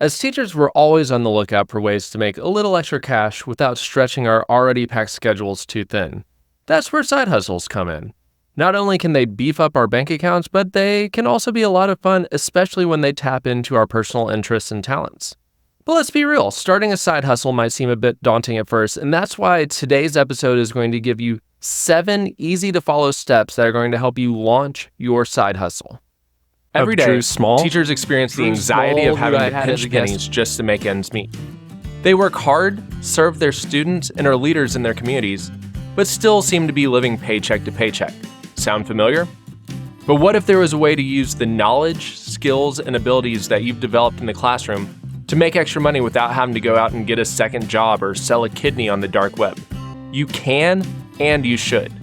As teachers, we're always on the lookout for ways to make a little extra cash without stretching our already packed schedules too thin. That's where side hustles come in. Not only can they beef up our bank accounts, but they can also be a lot of fun, especially when they tap into our personal interests and talents. But let's be real, starting a side hustle might seem a bit daunting at first, and that's why today's episode is going to give you 7 easy to follow steps that are going to help you launch your side hustle. Every day, teachers experience the anxiety of having to pinch pennies just to make ends meet. They work hard, serve their students, and are leaders in their communities, but still seem to be living paycheck to paycheck. Sound familiar? But what if there was a way to use the knowledge, skills, and abilities that you've developed in the classroom to make extra money without having to go out and get a second job or sell a kidney on the dark web? You can, and you should.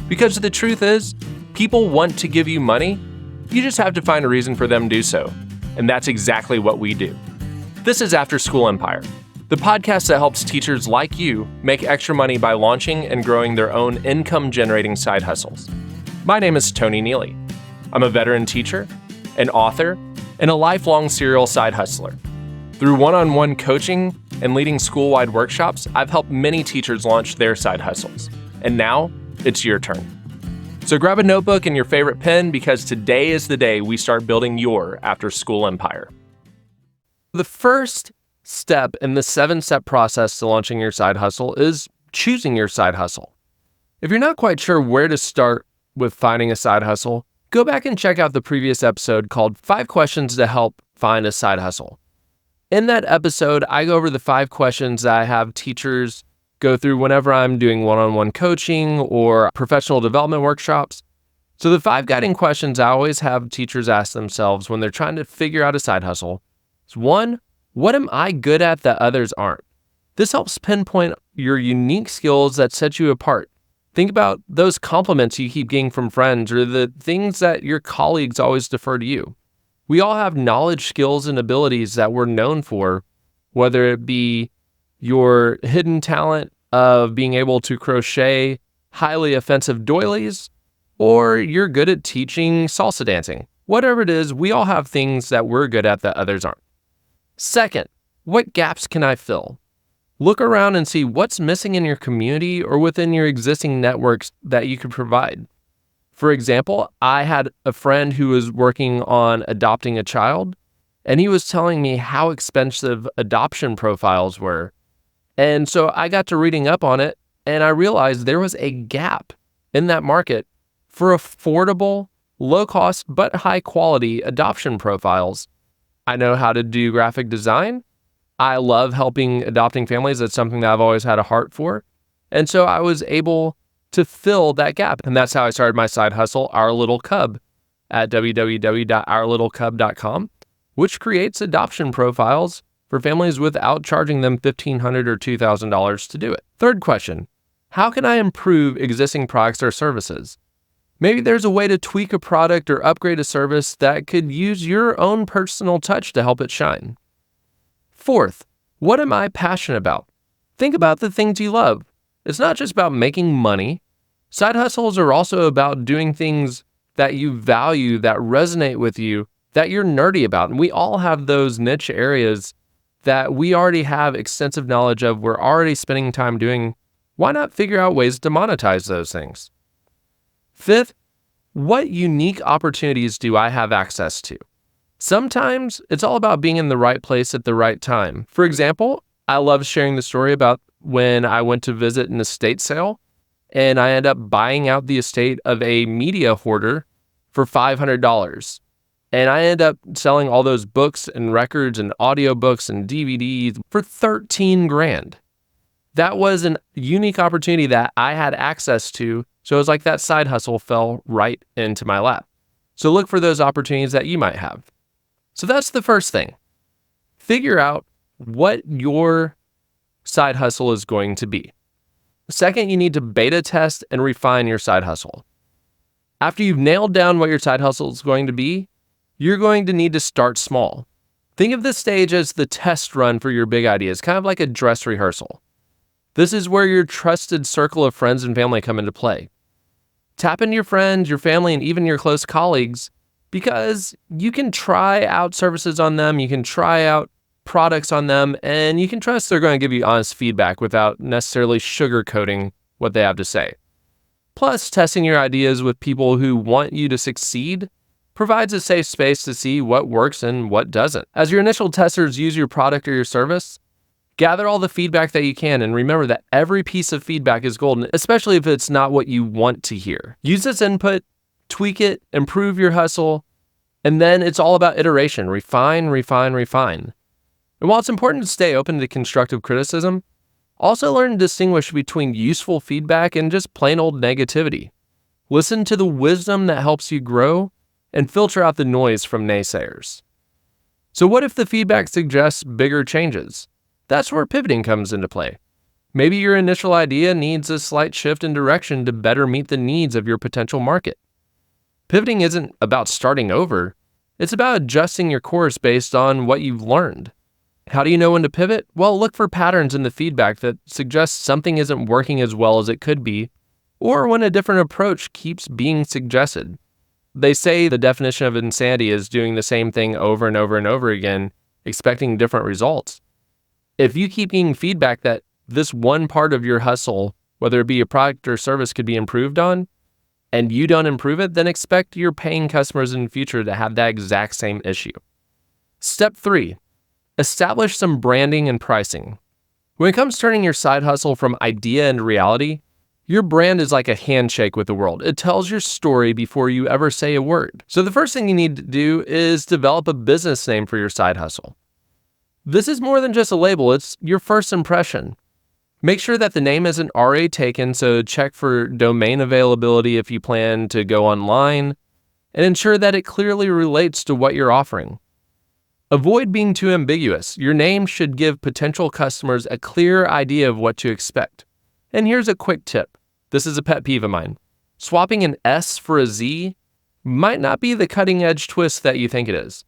Because the truth is, people want to give you money. You just have to find a reason for them to do so. And that's exactly what we do. This is After School Empire, the podcast that helps teachers like you make extra money by launching and growing their own income-generating side hustles. My name is Tony Neely. I'm a veteran teacher, an author, and a lifelong serial side hustler. Through one-on-one coaching and leading school-wide workshops, I've helped many teachers launch their side hustles. And now, it's your turn. So grab a notebook and your favorite pen because today is the day we start building your after-school empire. The first step in the 7-step process to launching your side hustle is choosing your side hustle. If you're not quite sure where to start with finding a side hustle, go back and check out the previous episode called 5 Questions to Help Find a Side Hustle. In that episode, I go over the 5 questions that I have teachers go through whenever I'm doing one-on-one coaching or professional development workshops. So the 5 guiding questions I always have teachers ask themselves when they're trying to figure out a side hustle is 1, what am I good at that others aren't? This helps pinpoint your unique skills that set you apart. Think about those compliments you keep getting from friends or the things that your colleagues always defer to you. We all have knowledge, skills, and abilities that we're known for, whether it be your hidden talent of being able to crochet highly offensive doilies, or you're good at teaching salsa dancing. Whatever it is, we all have things that we're good at that others aren't. Second, what gaps can I fill? Look around and see what's missing in your community or within your existing networks that you could provide. For example, I had a friend who was working on adopting a child, and he was telling me how expensive adoption profiles were. And so I got to reading up on it, and I realized there was a gap in that market for affordable, low-cost, but high-quality adoption profiles. I know how to do graphic design. I love helping adopting families. That's something that I've always had a heart for. And so I was able to fill that gap. And that's how I started my side hustle, Our Little Cub, at www.ourlittlecub.com, which creates adoption profiles for families without charging them $1,500 or $2,000 to do it. Third question, how can I improve existing products or services? Maybe there's a way to tweak a product or upgrade a service that could use your own personal touch to help it shine. Fourth, what am I passionate about? Think about the things you love. It's not just about making money. Side hustles are also about doing things that you value, that resonate with you, that you're nerdy about. And we all have those niche areas that we already have extensive knowledge of, we're already spending time doing. Why not figure out ways to monetize those things? Fifth, what unique opportunities do I have access to? Sometimes it's all about being in the right place at the right time. For example, I love sharing the story about when I went to visit an estate sale and I ended up buying out the estate of a media hoarder for $500. And I ended up selling all those books and records and audiobooks and DVDs for $13,000. That was a unique opportunity that I had access to. So it was like that side hustle fell right into my lap. So look for those opportunities that you might have. So that's the first thing. Figure out what your side hustle is going to be. Second, you need to beta test and refine your side hustle. After you've nailed down what your side hustle is going to be, you're going to need to start small. Think of this stage as the test run for your big ideas, kind of like a dress rehearsal. This is where your trusted circle of friends and family come into play. Tap into your friends, your family, and even your close colleagues because you can try out services on them. You can try out products on them, and you can trust they're going to give you honest feedback without necessarily sugarcoating what they have to say. Plus, testing your ideas with people who want you to succeed provides a safe space to see what works and what doesn't. As your initial testers use your product or your service, gather all the feedback that you can, and remember that every piece of feedback is golden, especially if it's not what you want to hear. Use this input, tweak it, improve your hustle, and then it's all about iteration. Refine, refine, refine. And while it's important to stay open to constructive criticism, also learn to distinguish between useful feedback and just plain old negativity. Listen to the wisdom that helps you grow and filter out the noise from naysayers. So what if the feedback suggests bigger changes? That's where pivoting comes into play. Maybe your initial idea needs a slight shift in direction to better meet the needs of your potential market. Pivoting isn't about starting over. It's about adjusting your course based on what you've learned. How do you know when to pivot? Well, look for patterns in the feedback that suggest something isn't working as well as it could be, or when a different approach keeps being suggested. They say the definition of insanity is doing the same thing over and over and over again, expecting different results. If you keep getting feedback that this one part of your hustle, whether it be a product or service, could be improved on, and you don't improve it, then expect your paying customers in the future to have that exact same issue. Step 3, establish some branding and pricing. When it comes to turning your side hustle from idea into reality, your brand is like a handshake with the world. It tells your story before you ever say a word. So the first thing you need to do is develop a business name for your side hustle. This is more than just a label, it's your first impression. Make sure that the name isn't already taken, so check for domain availability if you plan to go online, and ensure that it clearly relates to what you're offering. Avoid being too ambiguous. Your name should give potential customers a clear idea of what to expect. And here's a quick tip. This is a pet peeve of mine. Swapping an S for a Z might not be the cutting-edge twist that you think it is.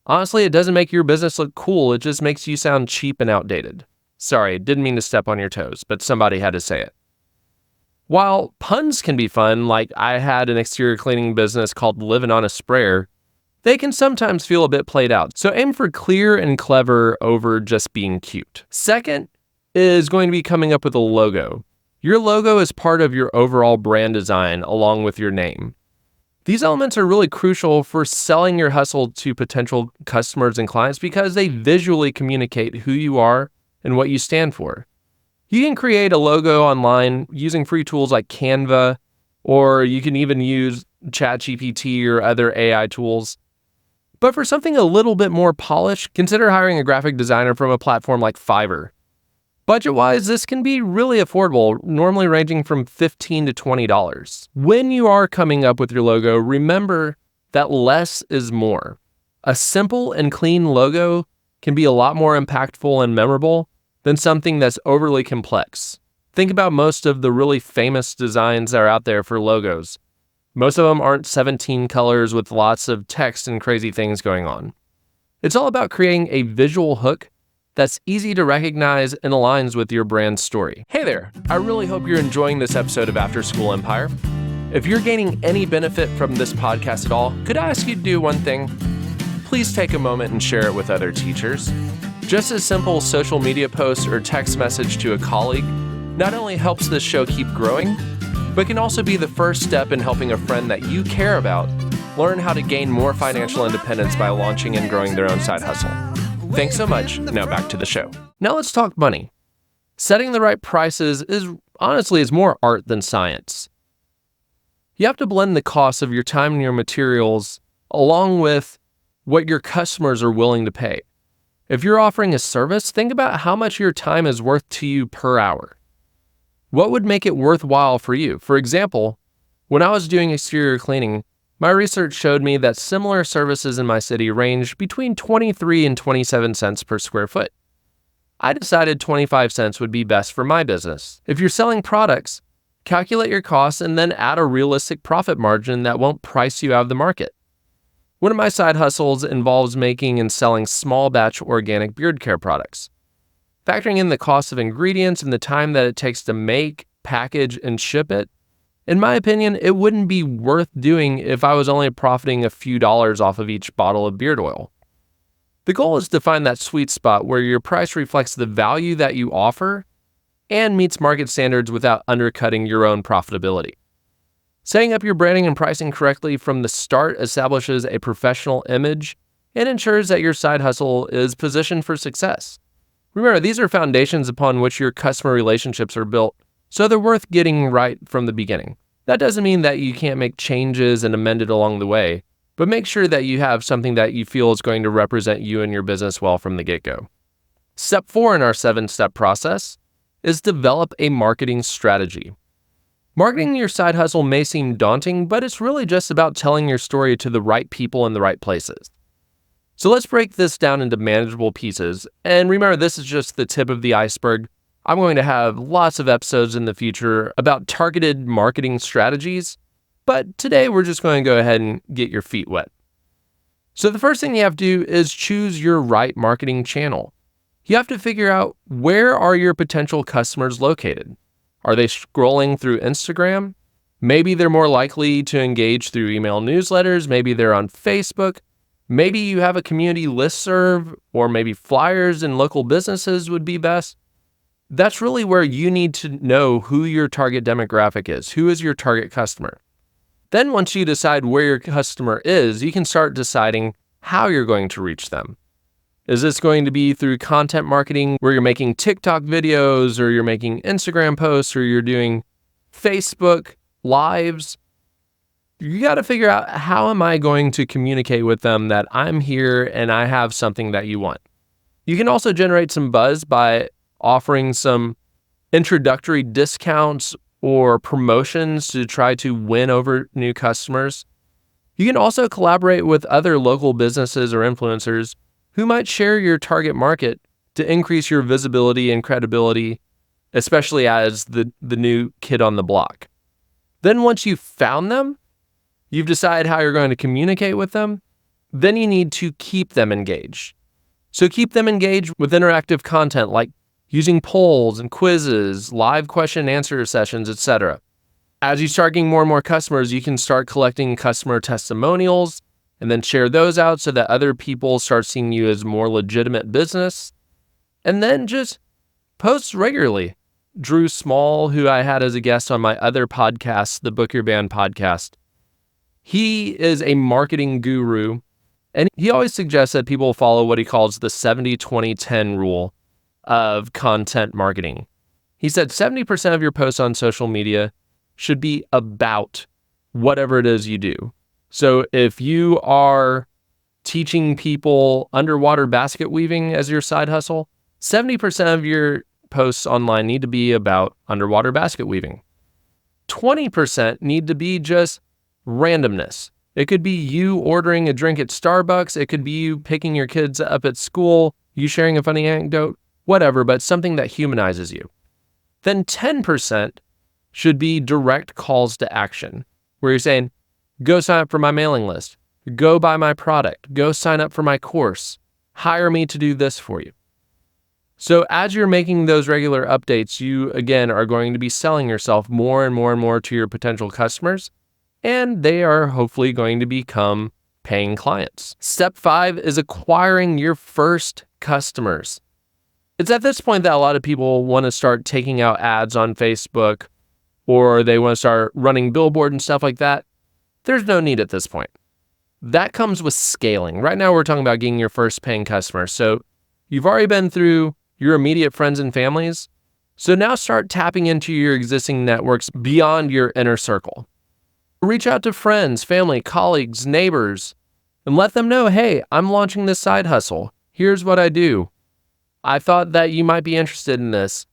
Honestly, it doesn't make your business look cool, it just makes you sound cheap and outdated. Sorry, didn't mean to step on your toes, but somebody had to say it. While puns can be fun, like I had an exterior cleaning business called Living on a Sprayer, they can sometimes feel a bit played out, so aim for clear and clever over just being cute. Second is going to be coming up with a logo. Your logo is part of your overall brand design along with your name. These elements are really crucial for selling your hustle to potential customers and clients because they visually communicate who you are and what you stand for. You can create a logo online using free tools like Canva, or you can even use ChatGPT or other AI tools. But for something a little bit more polished, consider hiring a graphic designer from a platform like Fiverr. Budget-wise, this can be really affordable, normally ranging from $15 to $20. When you are coming up with your logo, remember that less is more. A simple and clean logo can be a lot more impactful and memorable than something that's overly complex. Think about most of the really famous designs that are out there for logos. Most of them aren't 17 colors with lots of text and crazy things going on. It's all about creating a visual hook that's easy to recognize and aligns with your brand story. Hey there, I really hope you're enjoying this episode of After School Empire. If you're gaining any benefit from this podcast at all, could I ask you to do one thing? Please take a moment and share it with other teachers. Just a simple social media post or text message to a colleague not only helps this show keep growing, but can also be the first step in helping a friend that you care about learn how to gain more financial independence by launching and growing their own side hustle. Thanks so much. Now back to the show. Now let's talk money. Setting the right prices is more art than science. You have to blend the cost of your time and your materials along with what your customers are willing to pay. If you're offering a service, think about how much your time is worth to you per hour. What would make it worthwhile for you? For example, when I was doing exterior cleaning, my research showed me that similar services in my city range between 23 and 27 cents per square foot. I decided 25 cents would be best for my business. If you're selling products, calculate your costs and then add a realistic profit margin that won't price you out of the market. One of my side hustles involves making and selling small batch organic beard care products. Factoring in the cost of ingredients and the time that it takes to make, package, and ship it, in my opinion, it wouldn't be worth doing if I was only profiting a few dollars off of each bottle of beard oil. The goal is to find that sweet spot where your price reflects the value that you offer and meets market standards without undercutting your own profitability. Setting up your branding and pricing correctly from the start establishes a professional image and ensures that your side hustle is positioned for success. Remember, these are foundations upon which your customer relationships are built, so they're worth getting right from the beginning. That doesn't mean that you can't make changes and amend it along the way, but make sure that you have something that you feel is going to represent you and your business well from the get-go. Step 4 in our 7-step process is develop a marketing strategy. Marketing your side hustle may seem daunting, but it's really just about telling your story to the right people in the right places. So let's break this down into manageable pieces. And remember, this is just the tip of the iceberg. I'm going to have lots of episodes in the future about targeted marketing strategies, but today we're just going to go ahead and get your feet wet. So the first thing you have to do is choose your right marketing channel. You have to figure out, where are your potential customers located? Are they scrolling through Instagram? Maybe they're more likely to engage through email newsletters. Maybe they're on Facebook. Maybe you have a community listserv, or maybe flyers in local businesses would be best. That's really where you need to know who your target demographic is. Who is your target customer? Then once you decide where your customer is, you can start deciding how you're going to reach them. Is this going to be through content marketing where you're making TikTok videos, or you're making Instagram posts, or you're doing Facebook lives? You got to figure out, how am I going to communicate with them that I'm here and I have something that you want? You can also generate some buzz by offering some introductory discounts or promotions to try to win over new customers. You can also collaborate with other local businesses or influencers who might share your target market to increase your visibility and credibility, especially as the new kid on the block. Then once you've found them, you've decided how you're going to communicate with them, then you need to keep them engaged. So keep them engaged with interactive content like using polls and quizzes, live question and answer sessions, etc. As you start getting more and more customers, you can start collecting customer testimonials and then share those out so that other people start seeing you as more legitimate business. And then just post regularly. Drew Small, who I had as a guest on my other podcast, the Book Your Band podcast, he is a marketing guru, and he always suggests that people follow what he calls the 70-20-10 rule of content marketing. He said 70% of your posts on social media should be about whatever it is you do. So if you are teaching people underwater basket weaving as your side hustle, 70% of your posts online need to be about underwater basket weaving. 20% need to be just randomness. It could be you ordering a drink at Starbucks. It could be you picking your kids up at school, you sharing a funny anecdote, whatever, but something that humanizes you. Then 10% should be direct calls to action, where you're saying, go sign up for my mailing list, go buy my product, go sign up for my course, hire me to do this for you. So as you're making those regular updates, you again are going to be selling yourself more and more and more to your potential customers, and they are hopefully going to become paying clients. Step 5 is acquiring your first customers. It's at this point that a lot of people want to start taking out ads on Facebook, or they want to start running billboard and stuff like that. There's no need at this point. That comes with scaling. Right now we're talking about getting your first paying customer. So you've already been through your immediate friends and families. So now start tapping into your existing networks beyond your inner circle. Reach out to friends, family, colleagues, neighbors, and let them know, hey, I'm launching this side hustle. Here's what I do. I thought that you might be interested in this.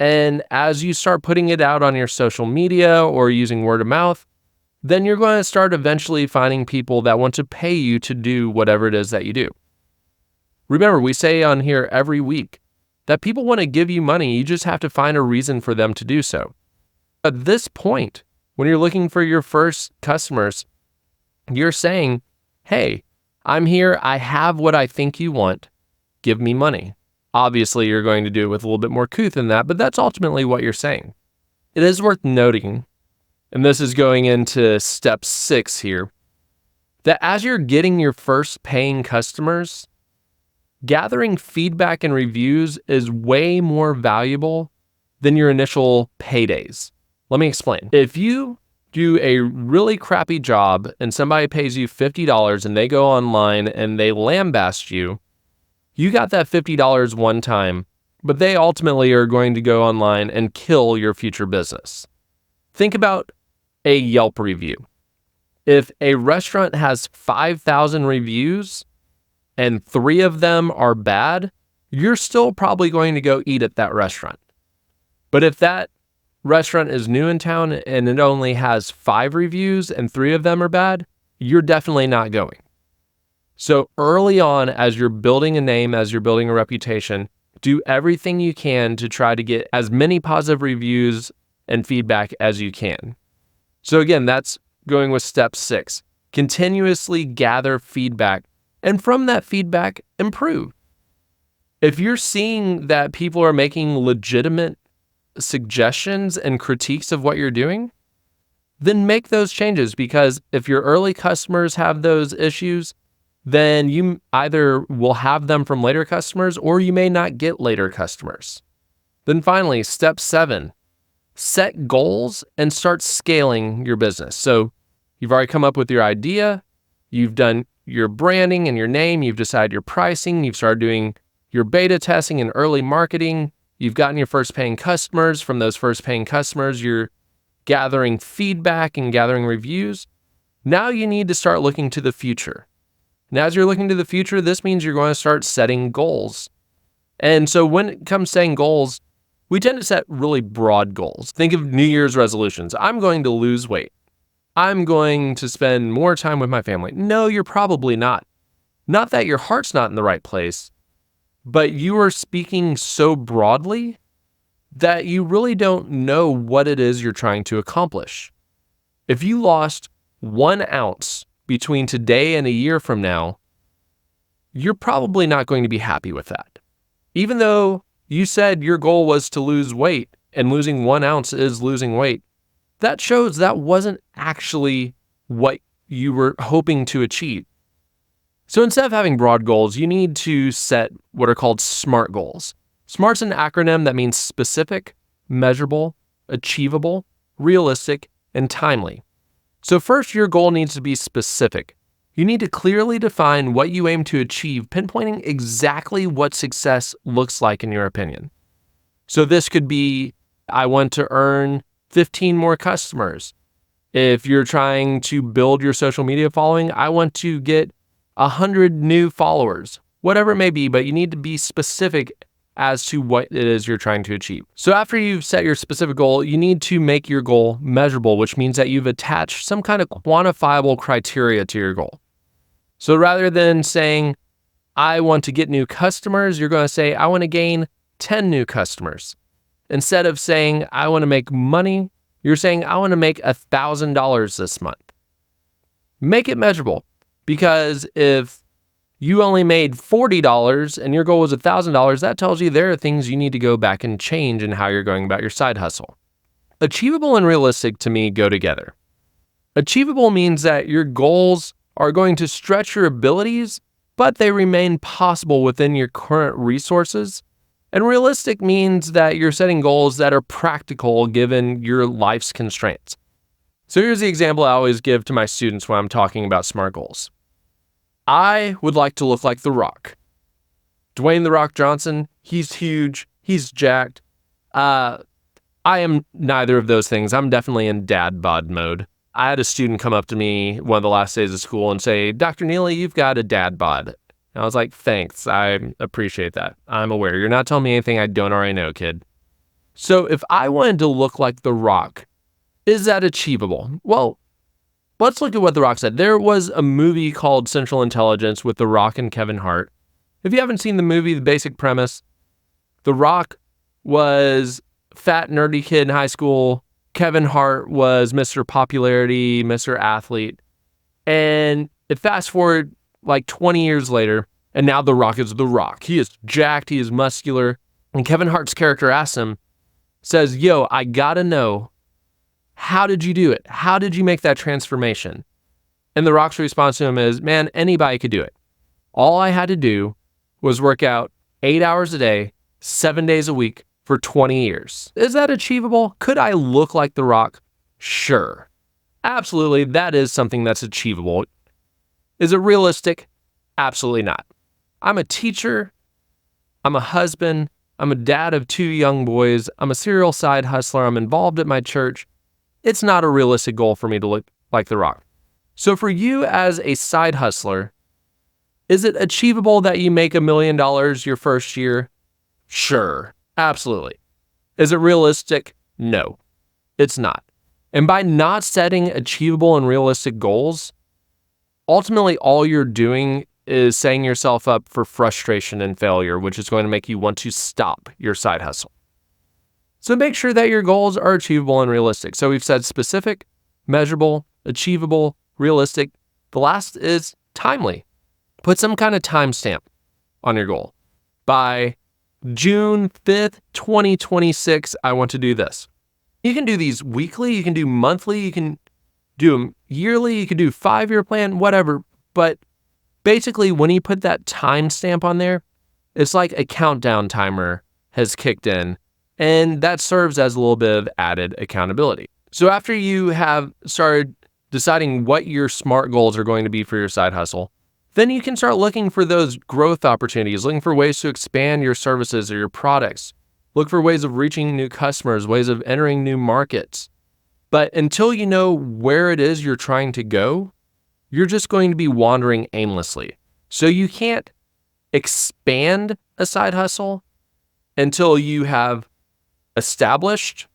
And as you start putting it out on your social media or using word of mouth, then you're going to start eventually finding people that want to pay you to do whatever it is that you do. Remember, we say on here every week that people want to give you money. You just have to find a reason for them to do so. At this point, when you're looking for your first customers, you're saying, hey, I'm here. I have what I think you want. Give me money. Obviously, you're going to do it with a little bit more couth than that, but that's ultimately what you're saying. It is worth noting, and this is going into step 6 here, that as you're getting your first paying customers, Gathering feedback and reviews is way more valuable than your initial paydays. Let me explain. If you do a really crappy job and somebody pays you $50 and they go online and they lambaste you, you got that $50 one time, but they ultimately are going to go online and kill your future business. Think about a Yelp review. If a restaurant has 5,000 reviews and 3 of them are bad, you're still probably going to go eat at that restaurant. But if that restaurant is new in town and it only has 5 reviews and 3 of them are bad, you're definitely not going. So early on, as you're building a name, as you're building a reputation, do everything you can to try to get as many positive reviews and feedback as you can. So again, that's going with step 6. Continuously gather feedback, and from that feedback, improve. If you're seeing that people are making legitimate suggestions and critiques of what you're doing, then make those changes, because if your early customers have those issues, then you either will have them from later customers or you may not get later customers. Then finally, step 7, set goals and start scaling your business. So you've already come up with your idea, you've done your branding and your name, you've decided your pricing, you've started doing your beta testing and early marketing, you've gotten your first paying customers. From those first paying customers, you're gathering feedback and gathering reviews. Now you need to start looking to the future. And as you're looking to the future, this means you're going to start setting goals. And so when it comes to setting goals, we tend to set really broad goals. Think of New Year's resolutions. I'm going to lose weight. I'm going to spend more time with my family. No, you're probably not. Not that your heart's not in the right place, but you are speaking so broadly that you really don't know what it is you're trying to accomplish. If you lost 1 ounce between today and a year from now, you're probably not going to be happy with that. Even though you said your goal was to lose weight, and losing 1 ounce is losing weight, that shows that wasn't actually what you were hoping to achieve. So instead of having broad goals, you need to set what are called SMART goals. SMART's an acronym that means specific, measurable, achievable, realistic, and timely. So first, your goal needs to be specific. You need to clearly define what you aim to achieve, pinpointing exactly what success looks like in your opinion. So this could be, I want to earn 15 more customers. If you're trying to build your social media following, I want to get 100 new followers, whatever it may be, but you need to be specific as to what it is you're trying to achieve. So after you've set your specific goal, you need to make your goal measurable, which means that you've attached some kind of quantifiable criteria to your goal. So rather than saying, I want to get new customers, you're going to say, I want to gain 10 new customers. Instead of saying, I want to make money, you're saying, I want to make $1,000 this month. Make it measurable, because if you only made $40 and your goal was $1,000, that tells you there are things you need to go back and change in how you're going about your side hustle. Achievable and realistic to me go together. Achievable means that your goals are going to stretch your abilities, but they remain possible within your current resources. And realistic means that you're setting goals that are practical given your life's constraints. So here's the example I always give to my students when I'm talking about SMART goals. I would like to look like The Rock. Dwayne "The Rock" Johnson, he's huge, he's jacked. I am neither of those things. I'm definitely in dad bod mode. I had a student come up to me one of the last days of school and say, Dr. Neely, you've got a dad bod. And I was like, thanks, I appreciate that. I'm aware. You're not telling me anything I don't already know, kid. So if I wanted to look like The Rock, is that achievable? Well, let's look at what The Rock said. There was a movie called Central Intelligence with The Rock and Kevin Hart. If you haven't seen the movie, the basic premise, The Rock was fat, nerdy kid in high school. Kevin Hart was Mr. Popularity, Mr. Athlete. And it fast forward like 20 years later, and now The Rock is The Rock. He is jacked, he is muscular. And Kevin Hart's character asks him, says, yo, I gotta know, how did you do it? How did you make that transformation? And The Rock's response to him is, man, anybody could do it. All I had to do was work out 8 hours a day, 7 days a week for 20 years. Is that achievable? Could I look like The Rock? Sure. Absolutely, that is something that's achievable. Is it realistic? Absolutely not. I'm a teacher. I'm a husband. I'm a dad of 2 young boys. I'm a serial side hustler. I'm involved at my church. It's not a realistic goal for me to look like The Rock. So for you as a side hustler, is it achievable that you make $1 million your first year? Sure, absolutely. Is it realistic? No, it's not. And by not setting achievable and realistic goals, ultimately all you're doing is setting yourself up for frustration and failure, which is going to make you want to stop your side hustle. So make sure that your goals are achievable and realistic. So we've said specific, measurable, achievable, realistic. The last is timely. Put some kind of timestamp on your goal. By June 5th, 2026, I want to do this. You can do these weekly, you can do monthly, you can do them yearly, you can do 5-year plan, whatever. But basically, when you put that timestamp on there, it's like a countdown timer has kicked in, and that serves as a little bit of added accountability. So after you have started deciding what your SMART goals are going to be for your side hustle, then you can start looking for those growth opportunities, looking for ways to expand your services or your products, look for ways of reaching new customers, ways of entering new markets. But until you know where it is you're trying to go, you're just going to be wandering aimlessly. So you can't expand a side hustle until you have established,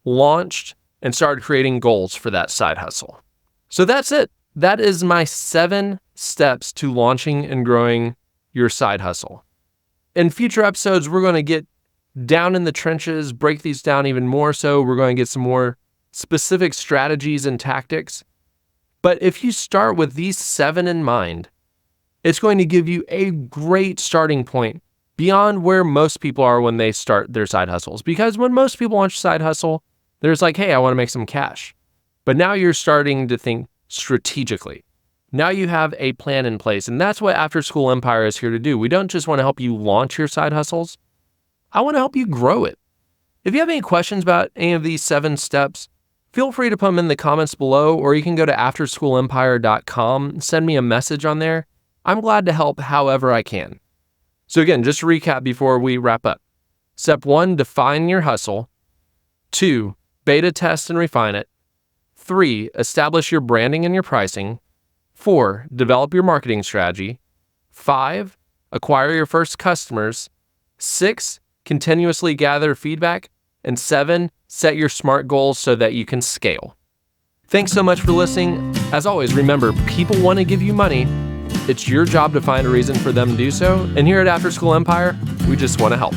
launched, and started creating goals for that side hustle. So that's it. That is my 7 steps to launching and growing your side hustle. In future episodes, we're going to get down in the trenches, break these down even more so. We're going to get some more specific strategies and tactics. But if you start with these 7 in mind, it's going to give you a great starting point beyond where most people are when they start their side hustles. Because when most people launch a side hustle, there's like, hey, I want to make some cash. But now you're starting to think strategically. Now you have a plan in place. And that's what After School Empire is here to do. We don't just want to help you launch your side hustles. I want to help you grow it. If you have any questions about any of these 7 steps, feel free to put them in the comments below, or you can go to afterschoolemempire.com, send me a message on there. I'm glad to help however I can. So again, just to recap before we wrap up. Step 1, define your hustle. 2, beta test and refine it. 3, establish your branding and your pricing. 4, develop your marketing strategy. 5, acquire your first customers. 6, continuously gather feedback. And 7, set your SMART goals so that you can scale. Thanks so much for listening. As always, remember, people want to give you money. It's your job to find a reason for them to do so. And here at After School Empire, we just want to help.